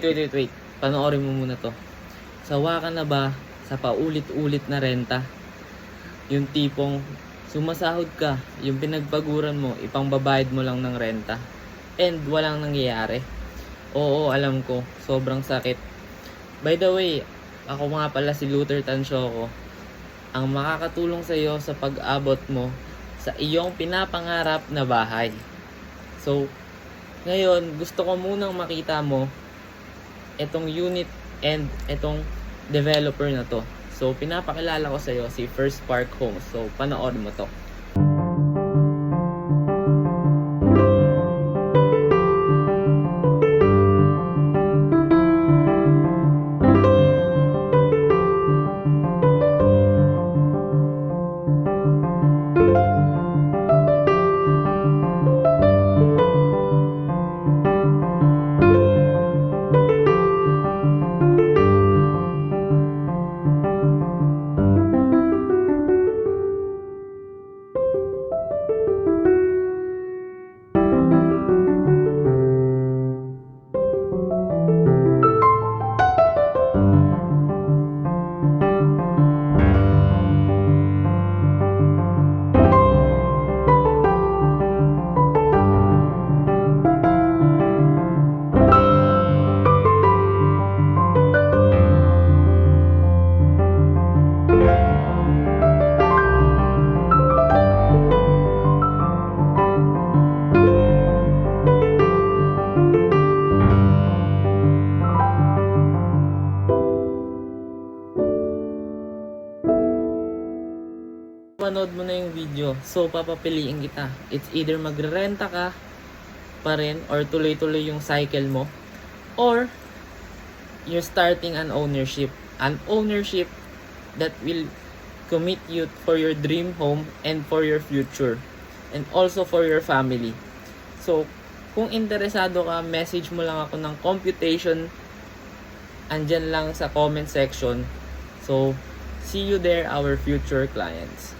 Wait. Panoorin mo muna to. Sawa ka na ba sa paulit-ulit na renta? Yung tipong sumasahod ka, yung pinagpaguran mo, ipangbabayad mo lang ng renta. And walang nangyayari. Oo, alam ko. Sobrang sakit. By the way, ako nga pala si Luther Tansyoco. Ang makakatulong sa iyo sa pag-abot mo sa iyong pinapangarap na bahay. So, ngayon, gusto ko munang makita mo itong unit and itong developer na to. So, pinapakilala ko sa iyo si First Park Homes. So, panoorin mo to. Manood mo na yung video, so papapiliin kita. It's either magrerenta ka pa rin or tuloy-tuloy yung cycle mo, or you're starting an ownership. An ownership that will commit you for your dream home and for your future and also for your family. So, kung interesado ka, message mo lang ako ng computation. Andyan lang sa comment section. So, see you there, our future clients.